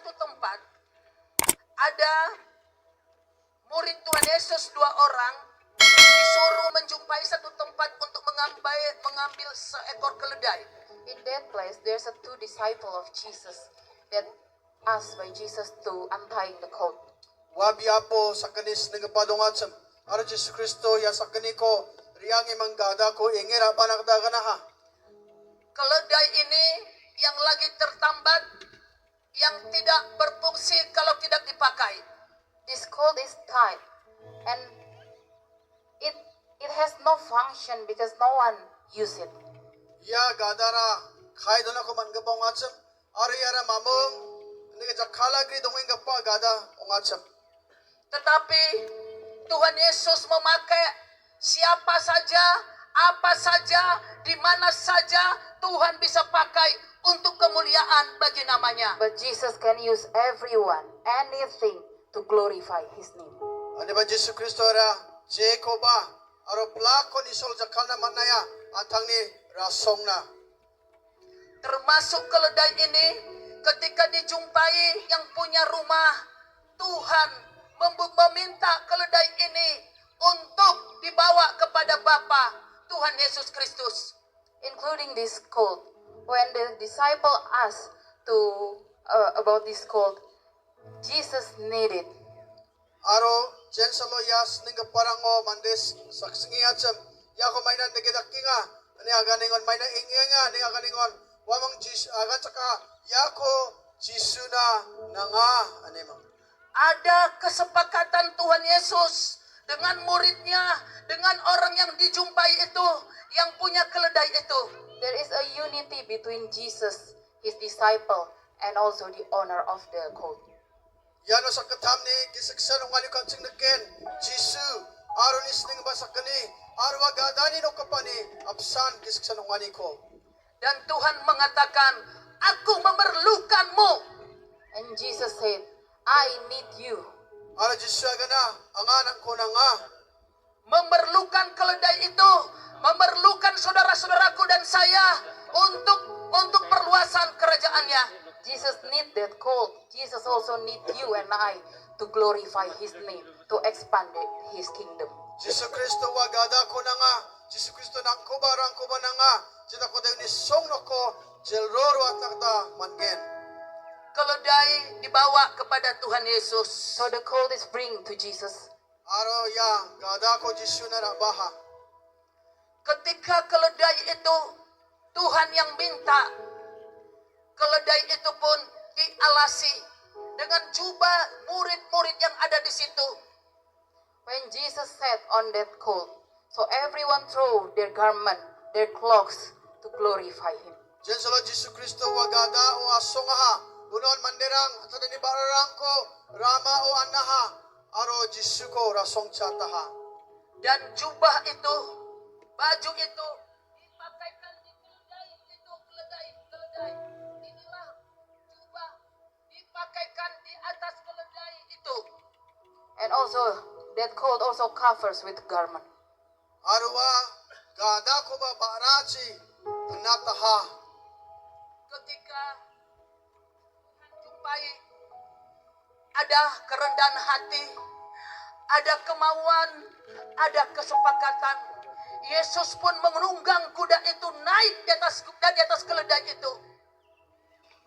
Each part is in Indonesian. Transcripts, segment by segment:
satu tempat ada murid Tuhan Yesus 2 orang disuruh menjumpai satu tempat untuk mengambil seekor keledai. In that place, there's a 2 disciples of Jesus that asked by Jesus to untying the colt. Wabiapo sakanis ng padungacem. Ara Jesus Kristo ya sakaniko riang manggada ko ingera panakdagan na ha. Keledai ini yang lagi tertambat, yang tidak berfungsi kalau tidak dipakai. This colt is tied, and it has no function because no one use it. Ya gadara khai dona ko man gapong acem. Ara yara mamong ni jakalagri dongeng gapa gada ongacem. Tetapi Tuhan Yesus memakai siapa saja, apa saja, di mana saja Tuhan bisa pakai untuk kemuliaan bagi namanya. But Jesus can use everyone, anything to glorify His name. Ani ba Jesus Kristo ra Jacoba aro plako ni sol jakalna manaya antang ni rasongna. Termasuk keledai ini ketika dijumpai yang punya rumah, Tuhan meminta keledai ini untuk dibawa kepada Bapa Tuhan Yesus Kristus. Including this colt, when the disciple asked about this colt, Jesus needed. Aro jen salo yas ninga parango mandes saksingi acem ya ko mainan degedakinga ani aganingon mainan ingenga ni aganingon wamang jis agan saka ya ko jisuna nanga ani mang. Ada kesepakatan Tuhan Yesus dengan muridnya, dengan orang yang dijumpai itu, yang punya keledai itu. There is a unity between Jesus, His disciple, and also the owner of the colt. Yano sa katam ni kisaksan ng wali kansing naken Jisu aron isning basakani aro agadani no kapani absan kisaksan ng wali ko. Dan Tuhan mengatakan, aku memerlukanmu. And Jesus said, I need you. Ara Jisu agana anganan ko na nga. Memerlukan keledai itu, memerlukan saudara-saudaraku dan saya untuk perluasan kerajaannya. Jesus need that colt. Jesus also need you and I to glorify His name, to expand His kingdom. Jisu Kristo wagada ko na nga. Jisu Kristo nang kubarang ko ba na nga. Jita ko daw ni song no ko jelroro at nakta mangen. Keledai dibawa kepada Tuhan Yesus. So the colt is bring to Jesus. Aro ya gada ko Jisu na rabaha. Ketika keledai itu Tuhan yang minta, keledai itu pun dialasi dengan jubah murid-murid yang ada di situ. When Jesus sat on that colt, so everyone throw their garment, their cloaks to glorify Him. Jen salo Jisu Kristo wagada o asongaha. Unon mandirang at ni bararang ko rama o anaha. Aro Jisu ko rasong chataha. Dan jubah itu, baju itu dipakaikan di keledai itu, keledai. Inilah jubah dipakaikan di atas keledai itu. And also, that colt also covers with garment. Arwa gada ko ba barachi nataha. Ketika Tuhan jumpai, ada kerendahan hati, ada kemauan, ada kesepakatan. Yesus pun menunggang kuda itu naik di atas keledai itu.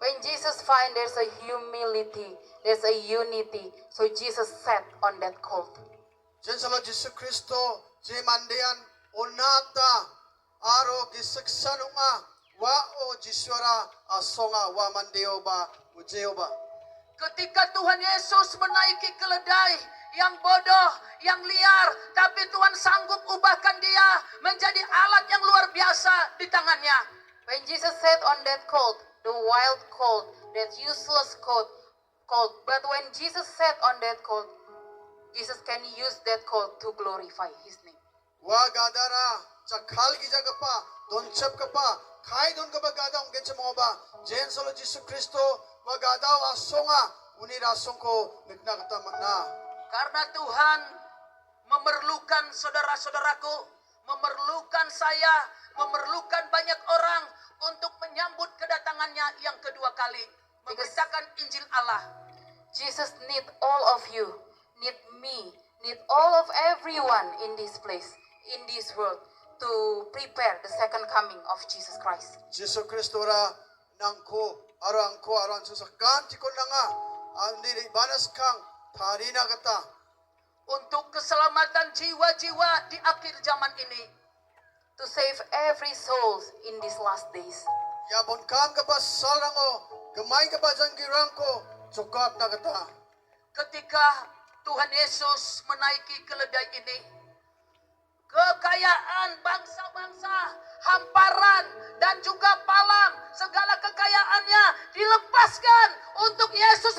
When Jesus find there's a humility, there's a unity, so Jesus sat on that colt. Jen salo Jisu Kristo je mandian onata aro gisaksan nga wa o Jiswara asonga wa mandeo ba ujeo ba. Ketika Tuhan Yesus menaiki keledai yang bodoh, yang liar, tapi Tuhan sanggup ubahkan dia menjadi alat yang luar biasa di tangannya. When Jesus sat on that colt, the wild colt, that useless colt, but when Jesus sat on that colt, Jesus can use that colt to glorify His name. Wa gadara jakal gijaga pa donchep ka pa khai don ka ba gada ong getche mo ba jen solo Jisu Kristo wa gada wa songa uni rasong ko nagnakata na. Karena Tuhan memerlukan saudara-saudaraku, memerlukan saya, memerlukan banyak orang untuk menyambut kedatangannya yang kedua kali, memberitakan Injil Allah. Jesus need all of you, need me, need all of everyone in this place, in this world, to prepare the second coming of Jesus Christ. Jesu Kristora nangko arangko aran susakan tikon nga andiri banas kang tarina kata Untuk keselamatan jiwa-jiwa di akhir zaman ini. To save every soul in these last days. ya bon kam kapas sarango gemai kapasang girangko cukup na kata Ketika Tuhan Yesus menaiki keledai ini, kekayaan bangsa-bangsa, hamparan, dan juga palang, segala kekayaannya dilepaskan untuk Yesus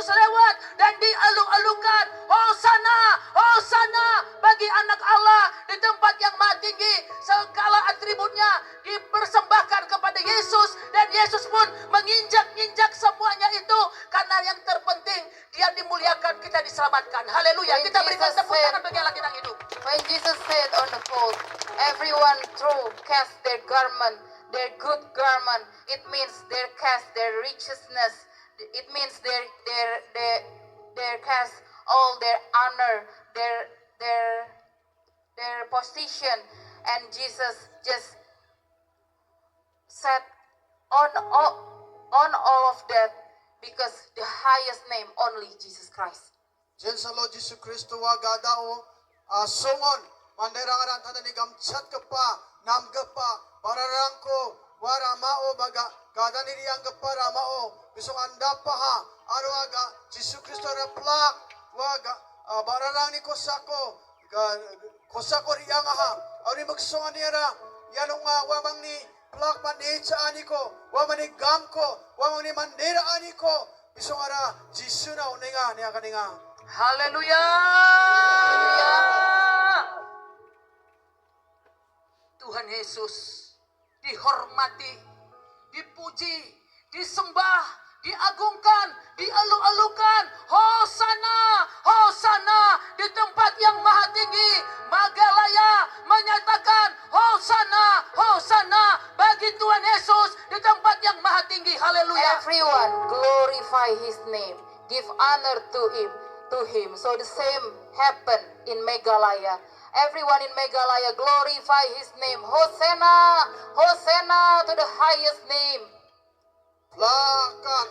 lewat dan dialu-alukan. Hosana, Hosana bagi anak Allah di tempat yang maha tinggi. Segala atributnya dipersembahkan kepada Yesus dan Yesus pun menginjak-injak semuanya itu karena yang terpenting dia dimuliakan, kita diselamatkan. Haleluya. When Kita berikan Jesus tepuk said- tangan bagi Allah kita hidup. When Jesus said on the cross, everyone cast their garment, their good garment. It means their cast their righteousness. It means their cast all their honor, their position, and Jesus just said on all of that because the highest name only Jesus Christ. jen salo Jesu Kristo wa gadao songon manderangan tanda ni gamcat kepa nam kepa bararangko waramao baga gada ni yang kepa ramao bisong anda paha aro aga Jesu Kristo replak waga bararang ni kosako kosako riyang aha ari magsongan niya yanong nga wamang ni plak man ni chaaniko wamang ni gamko wamang ni mandera aniko bisong ara Jesu na uninga niya kaninga Haleluya. Tuhan Yesus dihormati, dipuji, disembah, diagungkan, dialu-alukan. Hosana, Hosana di tempat yang maha tinggi. Magalaya menyatakan Hosana, Hosana bagi Tuhan Yesus di tempat yang maha tinggi. Haleluya. Everyone glorify His name, give honor to Him. So the same happened in Meghalaya. Everyone in Meghalaya glorify His name. Hosanna, Hosanna to the highest name. Plakan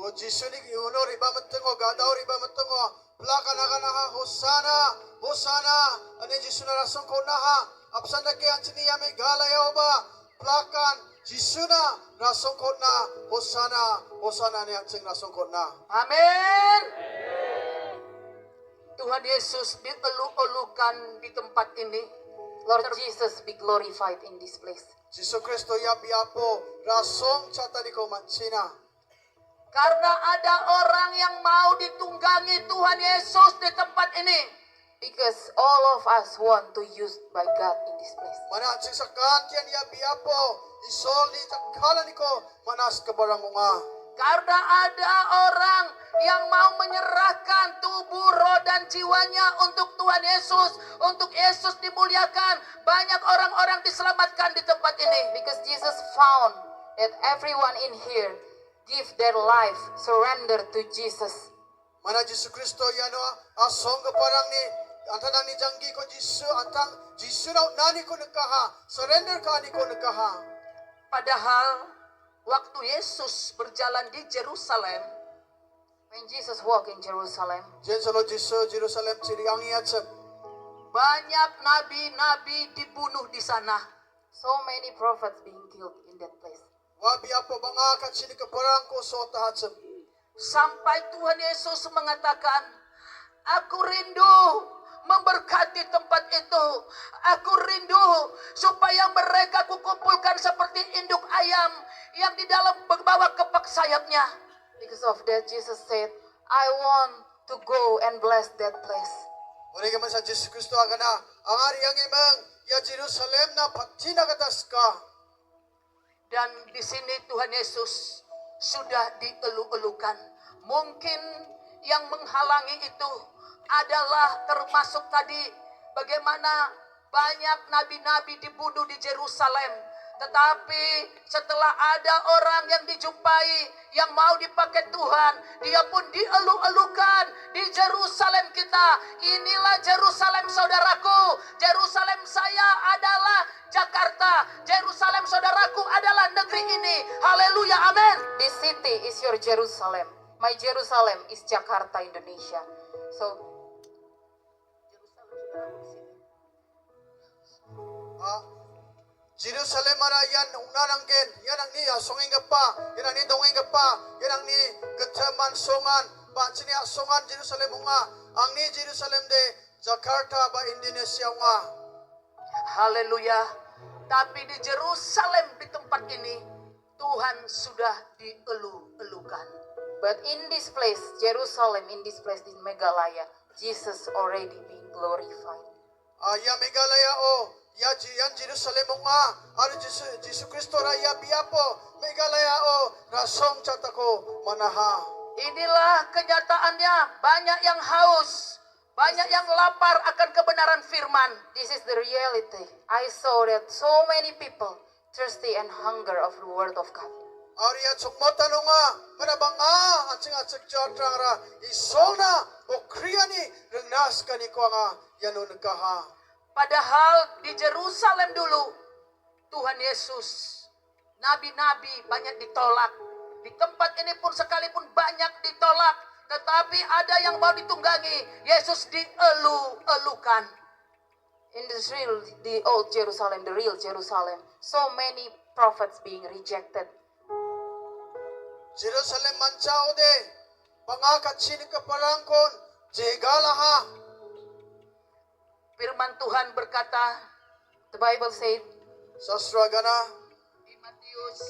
o Jesu ni uno riba matengo gadao riba matengo plakan akan ha Hosana Hosana ane Jesu na rasong ko na ha apsan na kaya chini ya Meghalaya oba plakan Jesu na rasong ko na Hosana Hosana ni atsing rasong ko na Amin. Tuhan Yesus dielu-elukan di tempat ini. Lord Jesus be glorified in this place. Jesu Kristo ya biapo rasong chata ni ko mansina Karena ada orang yang mau ditunggangi Tuhan Yesus di tempat ini. Because all of us want to use by God in this place. mana atsing sakan tian ya biapo isol ni takala ni ko manas kebarangunga Karena ada orang yang mau menyerahkan tubuh, roh, dan jiwanya untuk Tuhan Yesus. Untuk Yesus dimuliakan. Banyak orang-orang diselamatkan di tempat ini. Because Jesus found that everyone in here give their life, surrender to Jesus. mana Jesu Kristo yano asong keparang ni antara ni janggi ko Jesu antang Jesu na nani ko nekaha surrender ka ni ko nekaha Padahal waktu Yesus berjalan di Yerusalem, When Jesus walked in Jerusalem, jen salo Jesu Jerusalem ciri angi atsep banyak nabi-nabi dibunuh di sana. so many prophets being killed in that place. wabi apo banga ka sini keparang ko so tahatsep Sampai Tuhan Yesus mengatakan, aku rindu memberkati tempat itu. Aku rindu supaya mereka kukumpulkan seperti induk ayam yang di dalam berbawa kepak sayapnya. Because of that, Jesus said, I want to go and bless that place. Uri ka sa Jesu Kristo agana ang ari ang imang ya Jerusalem na patina katas ka Dan di sini Tuhan Yesus sudah dielu-elukan. Mungkin yang menghalangi itu adalah termasuk tadi bagaimana banyak nabi-nabi dibunuh di Yerusalem. Tetapi setelah ada orang yang dijumpai yang mau dipakai Tuhan, dia pun dielu-elukan di Yerusalem kita. Inilah Yerusalem saudaraku. Yerusalem saya adalah Jakarta. Yerusalem saudaraku adalah negeri ini. Haleluya, amin. This city is your Jerusalem. My Jerusalem is Jakarta, Indonesia. So Jerusalem ara yan unaranggen yan ang ni asongeng pa yan ang ni dongeng pa yan ang ni ketaman songan ba sini asongan Jerusalem unga ang ni Jerusalem de Jakarta ba Indonesia unga. Haleluya. Tapi di Jerusalem, di tempat ini Tuhan sudah dielu-elukan. but in this place, Jerusalem, in this place, in Meghalaya, Jesus already being glorified. Ya Meghalaya o ya yan Jerusalem unga ari Jesu Kristo ra ya biapo Meghalaya o rasong catako manaha. Inilah kenyataannya, banyak yang haus, banyak yang lapar akan kebenaran firman. This is the reality. I saw that so many people thirsty and hunger of the word of God. Arya chukmota nunga manabanga acing acik jotrang isolna o kriani rengnas kani kuanga yanun kaha. Padahal di Yerusalem dulu, Tuhan Yesus, nabi-nabi banyak ditolak. Di tempat ini pun sekalipun banyak ditolak, tetapi ada yang mau ditunggangi. Yesus dielu-elukan. In the old Jerusalem, the real Jerusalem, so many prophets being rejected. Jerusalem mancao de pangakatsin keparangkon jegalaha. Firman Tuhan berkata The Bible said, Sastragana di Matius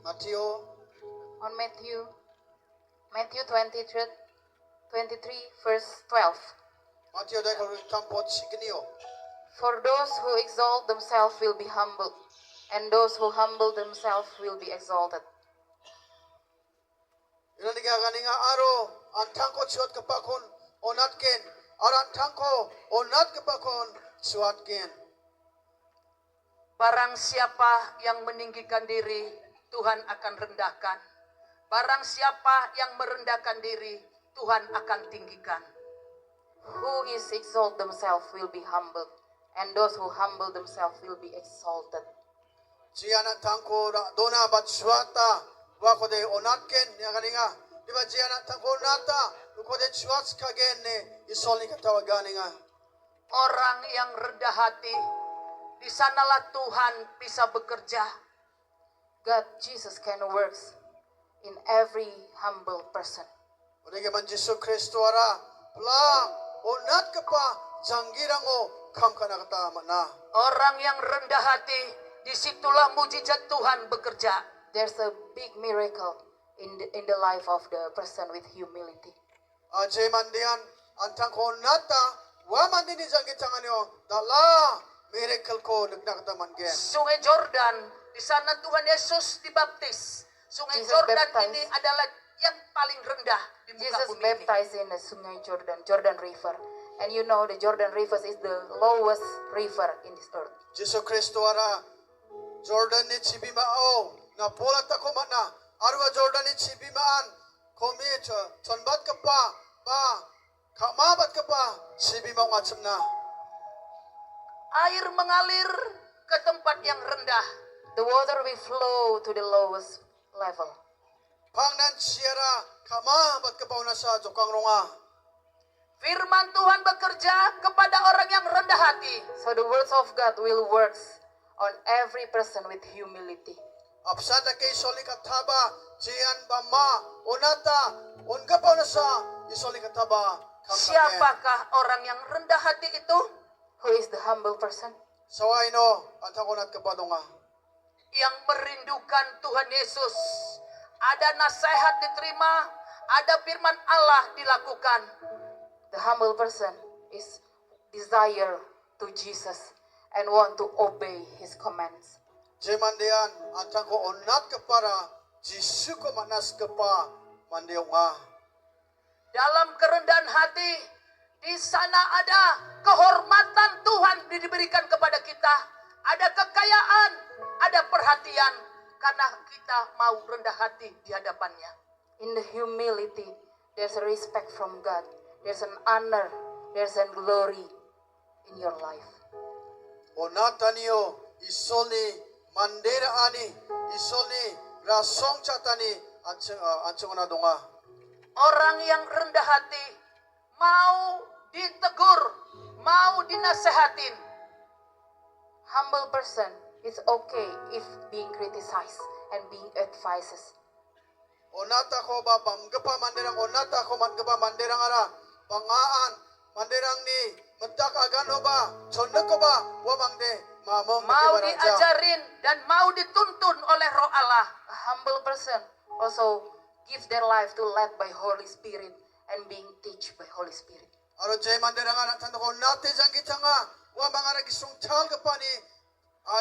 Mateo on Matthew 23, verse 12. Mateo de kampot signio. For those who exalt themselves will be humbled, and those who humble themselves will be exalted. Ina ganinga aro antangko suat kepakon onatken arantangko onat kepakon suatken. barang siapa yang meninggikan diri, Tuhan akan rendahkan. Barang siapa yang merendahkan diri, Tuhan akan tinggikan. Who is exalt themselves will be humbled, and those who humble themselves will be exalted. Jiana tangko dona bat suata wako de onatken ya ganinga. Diba jiana tangko nata uko de suat kagen ne isol ni katawa ganinga. Orang yang rendah hati, di sanalah Tuhan bisa bekerja. God, Jesus can works in every humble person. Odege man Jesu Kristo ara pla onat kepa janggirango kam kana kata mana. Orang yang rendah hati, disitulah mujizat Tuhan bekerja. There's a big miracle in the life of the person with humility. Aje mandian antang ko nata wa mandini janggit tanganyo dala miracle ko nagdakta man gen. Sungai Jordan, di sana Tuhan Yesus dibaptis. Sungai Jesus Jordan baptized. ini adalah yang paling rendah di muka Jesus bumi ini. baptized in the Sungai Jordan River. And you know the Jordan River is the lowest river in this earth. Jesu Kristo ara Jordan ni chibimao na pola tako mana arwa Jordan ni chibimaan komi chonbat ka pa kamabat ka pa chibimao ngachemna. Air mengalir ke tempat yang rendah. The water will flow to the lowest level. Pangnan siara kamabat ka pa unasa jokang ronga. Firman Tuhan bekerja kepada orang yang rendah hati. So the words of God will works on every person with humility. Apsada kay soli kataba jian bama onata onka pa unasa isoli kataba kamkagen. Siapakah orang yang rendah hati itu? Who is the humble person? Sawaino antakonat kapadonga. Yang merindukan Tuhan Yesus. Ada nasihat diterima, ada firman Allah dilakukan. The humble person is desire to Jesus and want to obey his commands. Jemandian antangko onat kepara Jisu ko manas kepa mandeonga. Dalam kerendahan hati, di sana ada kehormatan Tuhan diberikan kepada kita. ada kekayaan, ada perhatian, karena kita mau rendah hati di hadapannya. In the humility, there's a respect from God. There's an honor. There's a glory in your life. Onataniyo isolni mandera ani isolni rasong catani ancung donga. Orang yang rendah hati mau ditegur, mau dinasehatin. Humble person, it's okay if being criticized and being advises. Onata ko ba pamgapa manderang onata ko mangapa manderang ara pangaan manderang ni mentak agano ba condok ko ba wamangde mamong Mau diajarin dan mau dituntun oleh Roh Allah. A humble person also gives their life to led by Holy Spirit and being teach by Holy Spirit. Aro jay manderang anak tanda ko nate jangki tanga wamang ara gisung tal kapani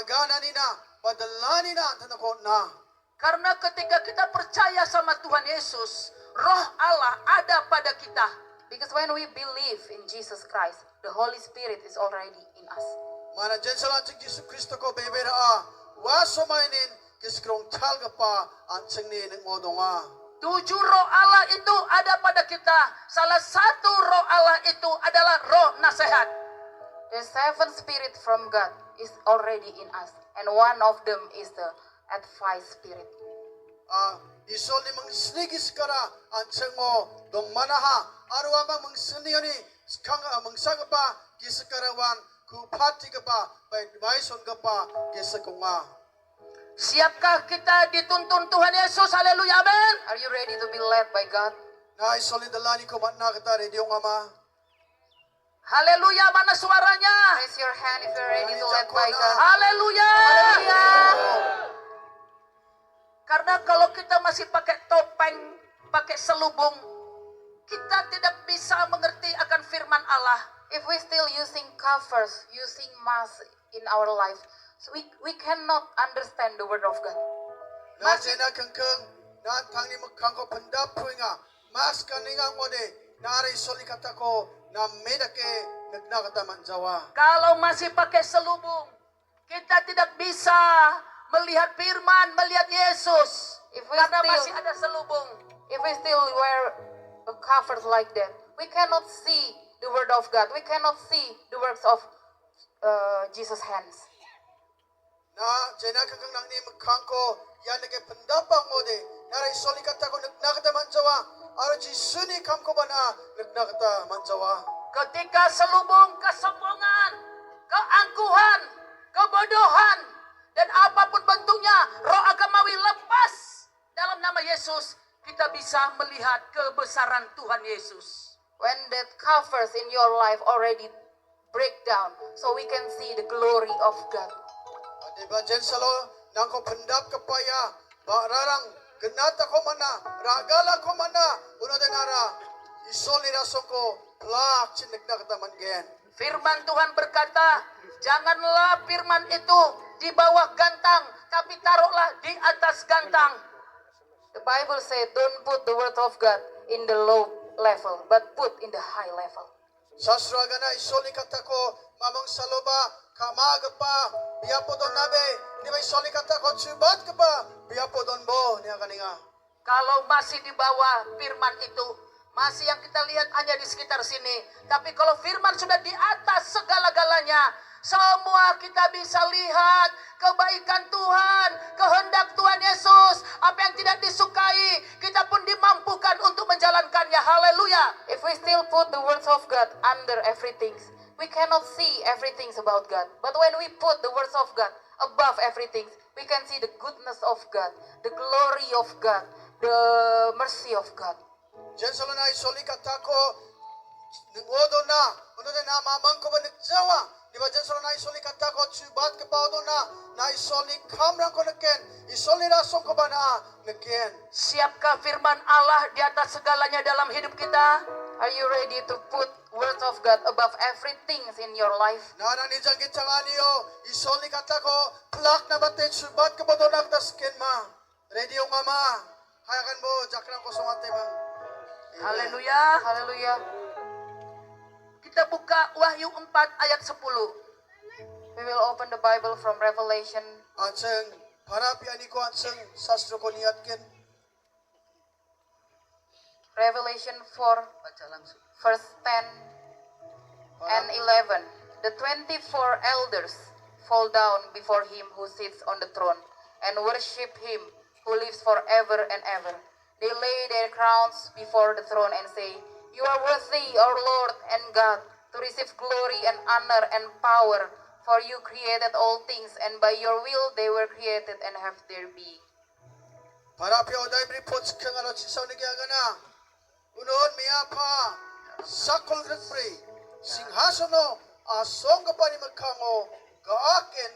agana nina padalani na tanda ko na. Karena ketika kita percaya sama Tuhan Yesus, Roh Allah ada pada kita. Because when we believe in Jesus Christ, the Holy Spirit is already in us. Mana jensalan cik Yesus Kristo ko bebera a waso mainin kiskrong tal kapa anceng ni ngodonga. 7 roh Allah itu ada pada kita. Salah satu roh Allah itu adalah roh nasihat. The 7 spirit from God is already in us, and one of them is the advice spirit. Isol ni mengsenigis kara anceng mo dong manaha arwa mang mengsenioni skang mengsagapa gisekarawan kupati kapa bai son kapa gisekunga. Siapkah kita dituntun Tuhan Yesus? Haleluya, amin. Are you ready to be led by God? Na isol ni dalani ko matna kita radio ngama. Haleluya, mana suaranya? Raise your hand if you're ready to led by God. Haleluya. Hallelujah. Karena kalau kita masih pakai topeng, pakai selubung, kita tidak bisa mengerti akan firman Allah. If we still using covers, using mask in our life, so we cannot understand the word of God. Na jena kengkeng na tangi mekang ko pendap puinga mas kaninga ngode na ara isol ni kata ko na medake nagna kata manjawa. Kalau masih pakai selubung, kita tidak bisa melihat firman, melihat Yesus. Karena masih ada selubung. If we still wear a covers like that, we cannot see the word of God. We cannot see the works of Jesus' hands. Na jena kengkeng nang ni mekang ko yan nage pendapang ngode na ara isol ni kata ko nagna kata manjawa. Ara jisuni kam ko bana nagna kata manjawa. Ketika selubung kesombongan, keangkuhan, kebodohan, dan apapun bentuknya, roh agamawi lepas dalam nama Yesus, kita bisa melihat kebesaran Tuhan Yesus. When that covers in your life already break down, so we can see the glory of God. Ade bajen salo nang ko pendap kapaya ba rarang genata ko mana ragala ko mana uno denara isol ni rasoko plak cinek na kataman gen. Firman Tuhan berkata, janganlah firman itu di bawah gantang, tapi taruhlah di atas gantang. The Bible says, don't put the word of God in the low level, but put in the high level. Sasra gana isol ni kata ko mamang saloba kamagapa biapo don nabe ni ba isol ni kata ko subat ka ba biapo don bo ni kaninga. Kalau masih di bawah firman itu, masih yang kita lihat hanya di sekitar sini. Tapi kalau firman sudah di atas segala-galanya, semua kita bisa lihat kebaikan Tuhan, kehendak Tuhan Yesus, apa yang tidak disukai, kita pun dimampukan untuk menjalankannya. Haleluya. If we still put the words of God under everything, we cannot see everything about God. But when we put the words of God above everything, we can see the goodness of God, the glory of God, the mercy of God. Jen salo na isol ni kata ko ngodo na uno de na mamang ko ba nagjawa di ba jen salo na isol ni kata ko subat ka pa do na isol ni kamrang ko neken isol ni rasong ko ba na neken. Siapkah firman Allah di atas segalanya dalam hidup kita? Are you ready to put words of God above everything in your life? Na ni jang kitangani yo isol ni kata ko plak na bate subat ka ba do na tasken ma. Ready yung mama. Hayakan mo jakrang ko sumate mang. Haleluya. Hallelujah. Kita buka Wahyu 4 ayat 10. We will open the Bible from Revelation Anceng parapi ani ko anceng sastra ko niatkin. Revelation 4, Baca langsung. verse 10 and 11. The 24 elders fall down before him who sits on the throne and worship him who lives forever and ever. They lay their crowns before the throne and say, "You are worthy, our Lord and God, to receive glory and honor and power, for you created all things, and by your will they were created and have their being." Parapi oday bripot kengalo chisaw ni agana. Unon miapa sakol gretpri singhasono asong kapani magkango gaakin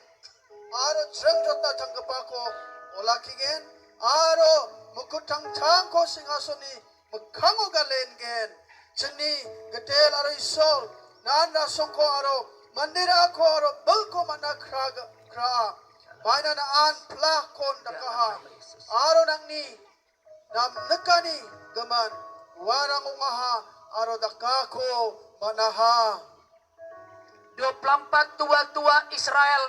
aro jrengjotna tanggapako olakigen aro mukutang tangko singhasoni magkango galengen cheni gatel aro isol nanda songko aro mandira ko aro balko mana kra baina na an plakon dakaha aro nangni nam nekani gaman warang umaha aro dakako manaha. 24 tua-tua Israel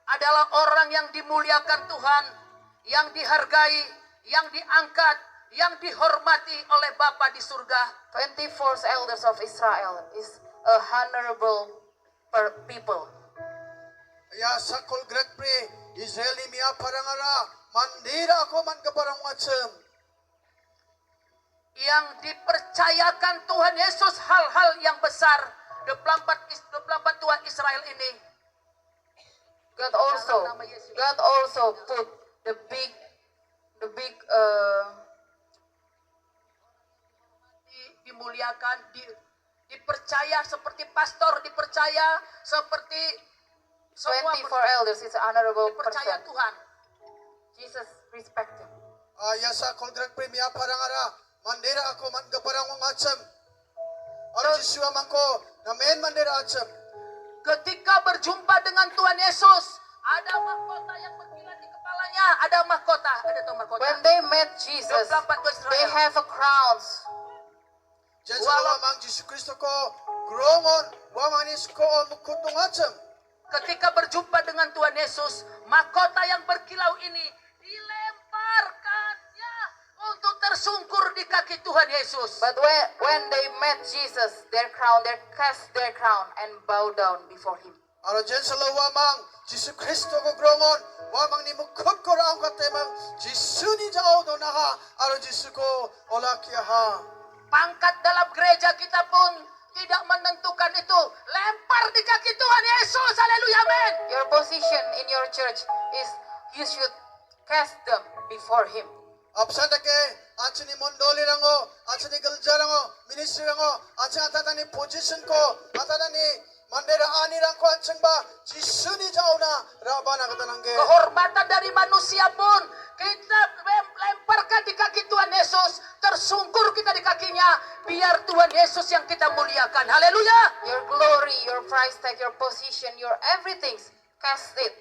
adalah orang yang dimuliakan Tuhan, yang dihargai, yang diangkat, yang dihormati oleh Bapa di surga. 24 elders of Israel is a honorable people. Ya sakol gretpri Israeli mia parangara mandira ako man kaparang macem. Yang dipercayakan Tuhan Yesus hal-hal yang besar. 24 tua Israel ini. God also put the big dimuliakan, dipercaya seperti pastor, dipercaya seperti semua 24 elders is honorable dipercaya person. Tuhan. Jesus respect him. Ya sakol gretpri mia parangara mandira ako man kaparang macem. Aro Yeshua mangko namen mandira acem. Ketika berjumpa dengan Tuhan Yesus, ada mahkota yang berkilat di kepalanya, ada mahkota, ada tahu mahkota. When they met Jesus, 24 tua Israel. they have a crowns. Jensa mang Yesus Kristo ko grongon wamanis ko mukutung acem. Ketika berjumpa dengan Tuhan Yesus, mahkota yang berkilau ini dilemparkannya untuk tersungkur di kaki Tuhan Yesus. But when they met Jesus, they cast their crown and bow down before him. Aro jensa wamang Yesus Kristo ko grongon wamang ni mukut ko raang katemang Yesus ni jao donaha aro Yesus ko olakiaha. Pangkat dalam gereja kita pun tidak menentukan itu. Lempar di kaki Tuhan Yesus. Haleluya, amin. Your position in your church is you should cast them before him. Absanda ke achini mondoli rango achini gelja rango ministry rango achang atatani position ko atatani mandera ani rangko achang ba jisuni jauna rabana katanangge. Kehormatan dari manusia pun kita lemparkan di kaki Tuhan Yesus. Tersungkur kita di kakinya. Biar Tuhan Yesus yang kita muliakan. Haleluya. Your glory, your price tag, your position, your everything, cast it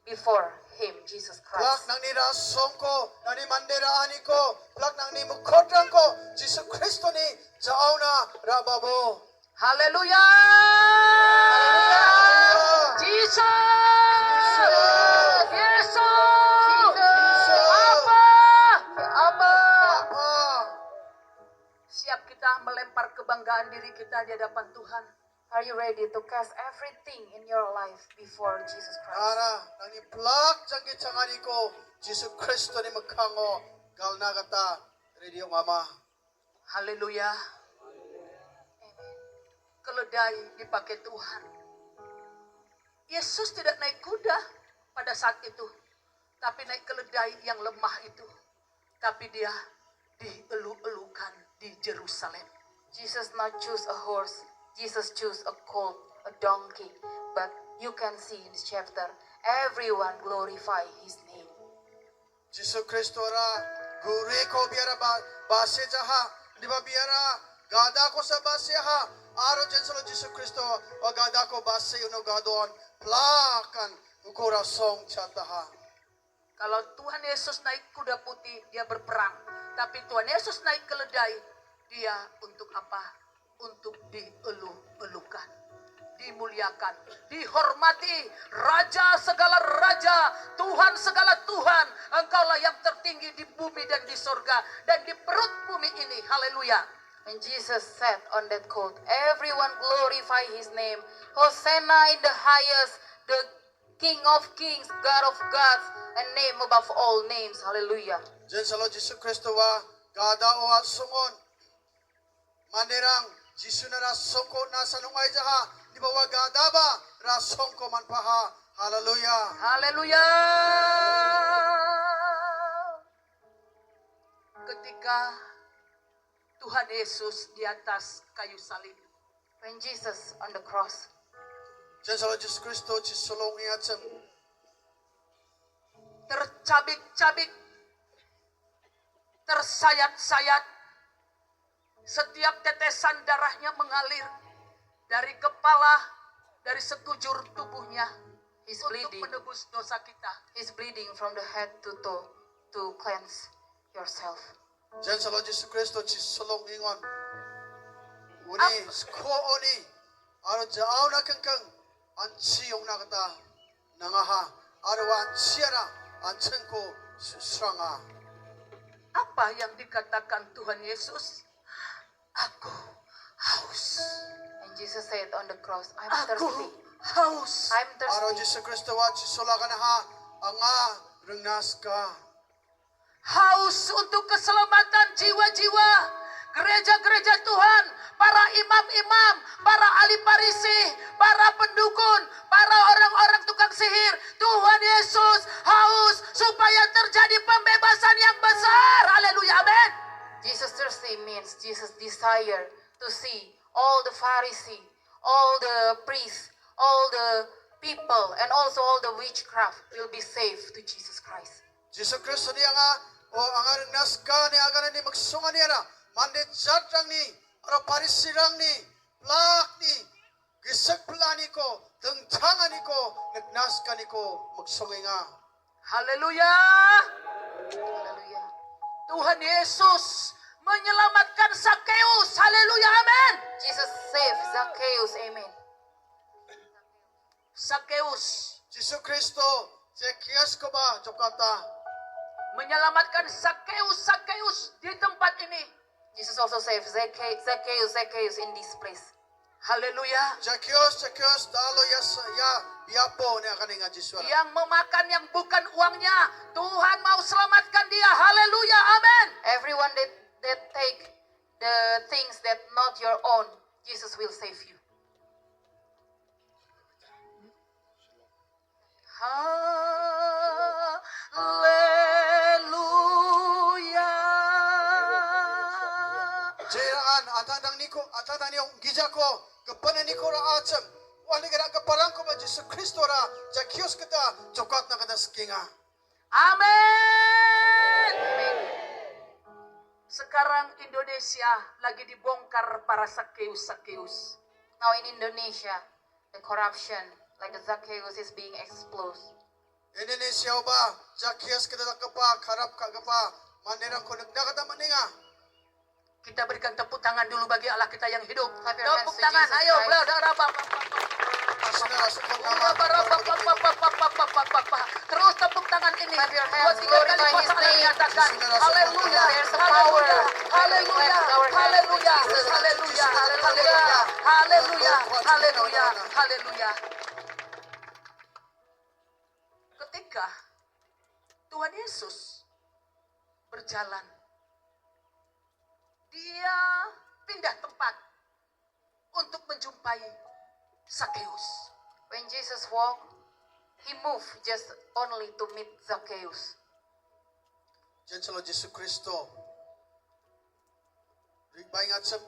before him, Jesus Plak Christ. nang ni rasongko nang ni mandera ani ko plak nang ni mukotrang ko Yesus Kristo ni jauna rababo. Haleluya. Jesus. Yesus. Apa? Apa? Siap kita melempar kebanggaan diri kita di hadapan Tuhan. Are you ready to cast everything in your life before Jesus Christ? Ara nang ni plak jangki changani ko Yesus Kristo ni makango galna kata radio mama. Haleluya. Keledai dipakai Tuhan. Yesus tidak naik kuda pada saat itu. Tapi naik keledai yang lemah itu. Tapi dia dielu-elukan di Yerusalem. Jesus not choose a horse. Jesus choose a colt, a donkey. But you can see in this chapter, everyone glorify his name. Yesus Kristo ra gure ko biara base jaha di ba biara gada ko sa base ha aro jensolo Yesus Kristo o gada ko base uno gadon plakan ukura song chataha. Kalau Tuhan Yesus naik kuda putih, dia berperang. Tapi Tuhan Yesus naik keledai, dia untuk apa? Untuk dielu-elukan. dimuliakan, dihormati, Raja segala raja, Tuhan segala Tuhan. Engkaulah yang tertinggi di bumi dan di sorga dan di perut bumi ini. Haleluya. When Jesus sat on that colt, everyone glorify his name. Hosanna in the highest, the King of kings, God of gods, and name above all names. Hallelujah. jen salo Yesus Kristo wa gada o sungon manderang Yesus na rasongko na sanungay jaha di bawah gada ba rasongko man paha. Haleluya. Haleluya. Ketika Tuhan Yesus di atas kayu salib, When Jesus on the cross, jen salo Yesus Kristo cisolong iacem tercabik-cabik, tersayat-sayat, setiap tetesan darahnya mengalir dari kepala, dari sekujur tubuhnya He's untuk bleeding. menebus dosa kita. He's bleeding from the head to toe to cleanse yourself. jen salo Yesus Kristo cisolong ingon uni sko oni aro jauh na kengkeng anci yung nakata nangaha aro wa anciara ancengko susranga. Apa yang dikatakan Tuhan Yesus? Aku haus. And Jesus said on the cross, I'm Aku thirsty. haus. I'm Aro thirsty. Yesus Kristo wa cisolakan ha anga rengnas ka. Haus untuk keselamatan jiwa-jiwa. Gereja-gereja Tuhan, para imam-imam, para ahli parisi, para pendukun, para orang-orang tukang sihir. Tuhan Yesus haus supaya terjadi pembebasan yang besar. Haleluya, amin. Jesus thirsty means Jesus desire to see all the Pharisee, all the priests, all the people, and also all the witchcraft will be saved to Jesus Christ. Yesus Kristo ni anga o anga rengnas ka ni aga ni magsungan ni ara mande jatrang ni aro parisirang ni plak ni gisak pelani ko tengtangan ni ko nagnas ka ni ko magsunginga. Haleluya. Hallelujah. Tuhan Yesus menyelamatkan Sakeus. Haleluya, amin. Jesus saved Zacchaeus. Amen. Sakeus Yesus Kristo Zekias ko ba jokata menyelamatkan Sakeus di tempat ini. Jesus also saved Zacchaeus in this place. Haleluya. Zekias dalo ya biapo ni aga ni nga Jesuara. Yang memakan yang bukan uangnya, Tuhan mau selamatkan dia. Haleluya, amin. Everyone that take the things that not your own, Jesus will save you. Haleluya. Jiraan atadang niko atadang yung gijako kepanen niko ra acem wali gara keparang ko ba Yesus Kristo ra Zekias kita jokat na kada skinga. Amin. Amen. Sekarang Indonesia lagi dibongkar para Sakeus. Now in Indonesia, the corruption like the Zacchaeus is being exposed. Indonesia ba Zekias kita kapa karap ka kapa manderang ko nagdakata maninga. Kita berikan tepuk tangan dulu bagi Allah kita yang hidup. Clap your hands Tepuk to tangan, Jesus ayo. Asinara Terus tepuk tangan ini. Clap your Dua hands, tiga kali glorify His pasangan name. nyatakan. Haleluya, There's a power. haleluya, haleluya, haleluya, haleluya, haleluya, haleluya, haleluya. Ketika Tuhan Yesus berjalan, dia pindah tempat untuk menjumpai Sakeus. When Jesus walked, he moved just only to meet Zacchaeus. Jen salo Yesus Kristo. Rigbay nga tsep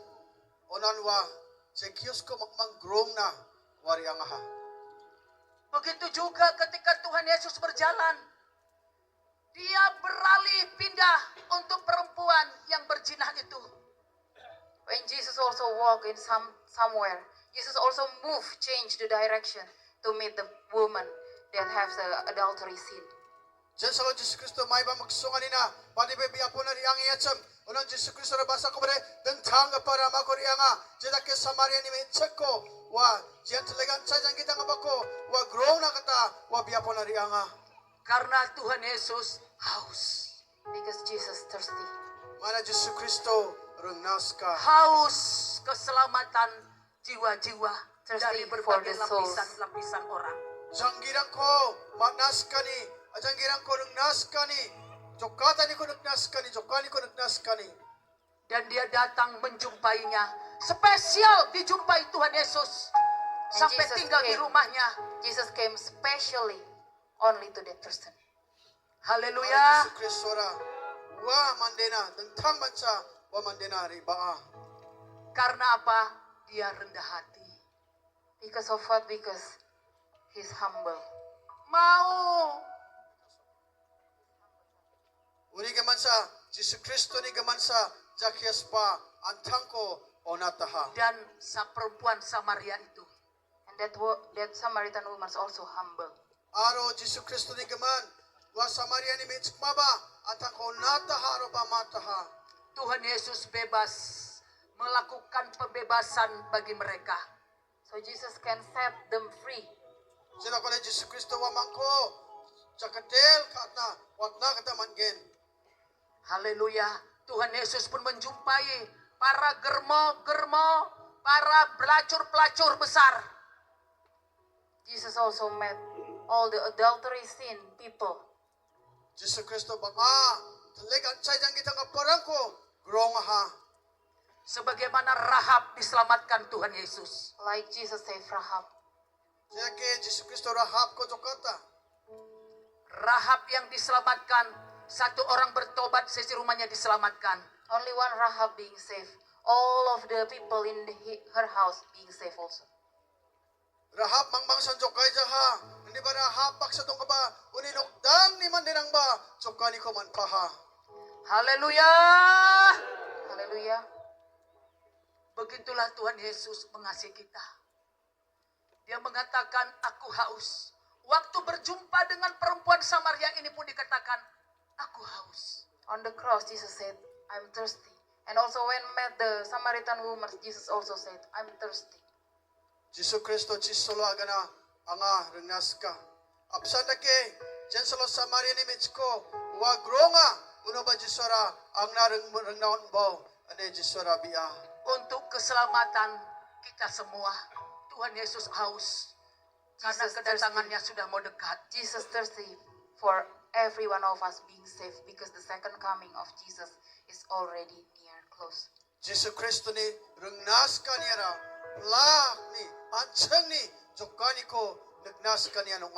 onan wa Zekias ko magmangrong na wari angaha. Begitu juga ketika Tuhan Yesus berjalan, dia beralih pindah untuk perempuan yang berzinah itu. When Jesus also walked in somewhere, Jesus also change the direction to meet the woman that has the adultery sin. Diyan sa Lord Jesus Kristo, may ba magsungan nina, pati ba biyapo na riyang iyacham, unang Jesus Kristo na basa ko ba rin, dentang ka para makuriya nga, diyan ke Samaria ni may check ko, wa, diyan talagang sayang kita nga bako, wa grow na kata, wa biyapo na riyang nga. Karena Tuhan Yesus haus. Because Jesus thirsty. Mana Jesus Kristo, rengnas ka. Haus keselamatan jiwa-jiwa dari for berbagai the souls. lapisan-lapisan orang. Janggirang ko, manas ka ni, janggirang ko rengnas ka ni, jokatan ni ko rengnas ka ni, jokani ko rengnas ka ni. Dan dia datang menjumpainya. Spesial dijumpai Tuhan Yesus. And Sampai Jesus tinggal di came. rumahnya. Jesus came specially only to that person. Haleluya. Jesus Kristo ra, wa mandena, dentang bansa, wa mandena ribaa. Karena apa? Dia rendah hati. Because of what? Because he's humble. Mau Uri gamansa, Jesus Kristo ni gamansa, Zacchaeus pa, antangko onataha. dan perempuan Samaria itu. And that Samaritan woman is also humble. Aro Jesus Kristo ni gaman, wa Samaria ni mitsk maba, antangko onataha ro ba mataha. Tuhan Yesus bebas melakukan pembebasan bagi mereka. So Jesus can set them free. Sila ko ni Jesus Kristo wa mangko, cakatel katna, watna kata manggen. Haleluya. Tuhan Yesus pun menjumpai para germo-germo, para pelacur-pelacur besar. Jesus also met all the adultery sin people. Jesus Kristo banga, talagang sayang kita nga parangko, grong ha. Sebagaimana Rahab diselamatkan Tuhan Yesus. Like Jesus saved Rahab. Sila ke Jesus Kristo rahap ko jokata. Rahab yang diselamatkan, satu orang bertobat, sesi rumahnya diselamatkan. Only one Rahab being saved. All of the people in her house being saved also. Rahap mangbang san jokay jaha. Hindi ba rahap pak sa tong ka ba? Uninok dang ni man dinang ba? Jokani ko man paha. Haleluya. Hallelujah. Begitulah Tuhan Yesus mengasihi kita. Dia mengatakan, aku haus. Waktu berjumpa dengan perempuan Samaria ini pun dikatakan, aku haus. On the cross, Jesus said, I'm thirsty. And also when met the Samaritan woman, Jesus also said, I'm thirsty. Jesus Kristo chisolo agana anga rengnas ka. Apsan na ke, dyan sa Los Samaria ni Mitsko, wa gronga, uno ba Jisora, ang rengnaon bo, ane Jisora biya. Untuk keselamatan kita semua, Tuhan Yesus haus. Karena Jesus kedatangannya sudah mau dekat. Jesus thirsty for every one of us being saved because the second coming of Jesus is already near, close. Jesus Kristo ni rengnas ka niya ra, lak ni, anceng ni, jokani ko, nagnas ka niya nung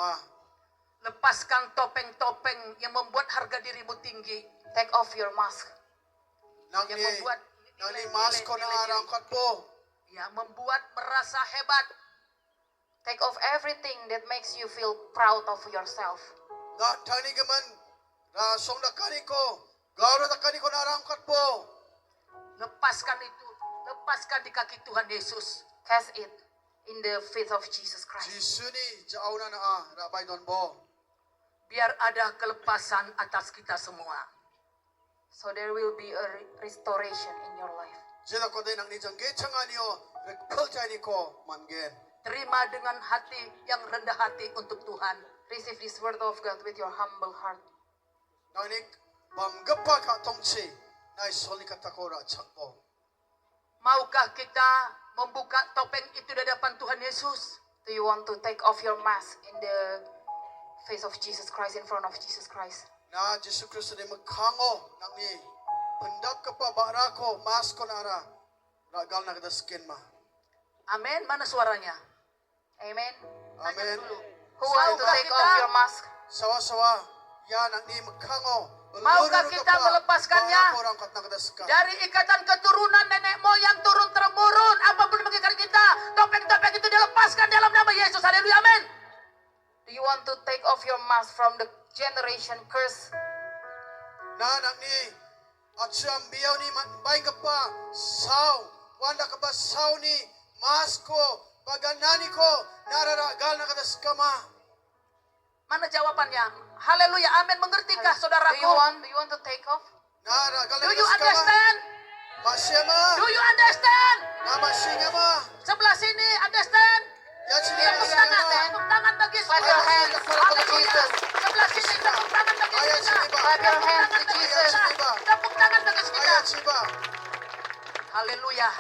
Lepaskan topeng-topeng yang membuat harga dirimu tinggi. Take off your mask. Nang Yang ni, membuat nang ni masko na arangkat po. Ya, membuat merasa hebat. Take off everything that makes you feel proud of yourself. Na tani gaman, rasong na kaniko, garo na kaniko na arangkat po. Lepaskan itu. Lepaskan di kaki Tuhan Yesus. Cast it in the feet of Jesus Christ. Jisu ni, jauh na rabay don bo. Biar ada kelepasan atas kita semua. So there will be a restoration in your life. Sila ko din ang nijang getsanga niyo, rekpultay ni ko, manggen. Terima dengan hati yang rendah hati untuk Tuhan. Receive this word of God with your humble heart. Nang ni, bamgapa ka tongsi, na isoli katakora chakpo. Maukah kita membuka topeng itu di hadapan Tuhan Yesus? Do you want to take off your mask in the face of Jesus Christ, in front of Jesus Christ? Na Jesu Kristo ni magkango, nang ni, pendak ka pa barako, masko na ara, ragal na kada skin ma. Amin. Mana suaranya? Amen. Amen. Who wants to take off your mask? Sawa-sawa, yan ang ni magkango. Maukah kita melepaskannya? Dari ikatan keturunan nenek moyang turun temurun, apapun mengikat kita, topeng-topeng itu dilepaskan dalam nama Yesus. Haleluya, amin. Do you want to take off your mask from the generation curse? Nanak ni, at siyang biyaw ni matbay ka pa, saw, wanda ka ba saw ni, masko, paganani ko, nararagal na katas kama. Mana jawabannya? Haleluya, amin. Mengertikah Do saudaraku? you want to take off? Nara, Do galing you na si Kama. understand? Masyama. Do you understand? Namasinga ma. Sebelah sini, understand? Yan si Tepuk tangan bagi Clap your Tuhan. hands to Haleluya. Jesus. Sebelah sini, tepuk tangan bagi Ayan kita. si Iba. Clap your hands to Tepuk Jesus. Tepuk tangan bagi kita. Ayan si Ba. Haleluya.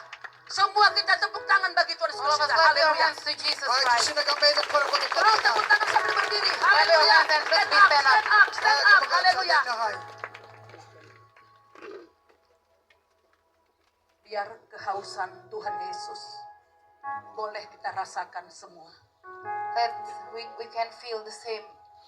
Semua kita tepuk tangan bagi Tuhan All of Yesus us kita. clap your Haleluya. hands to Jesus Ay, Christ. sinagamay na para ko Terus tepuk tangan sambil berdiri. Clap your Haleluya. hands and Stand be up, stand up. stand up, stand up. Haleluya. Biar kehausan Tuhan Yesus boleh kita rasakan semua. That we can feel the same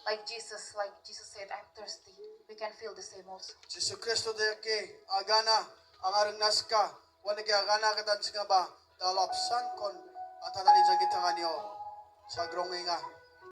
like Jesus said, I'm thirsty. We can feel the same also. Jesu Kristo deke agana ang arang naska wala kay agana katan singa ba dalapsan kon at tanani jagita kanyo sa grong nga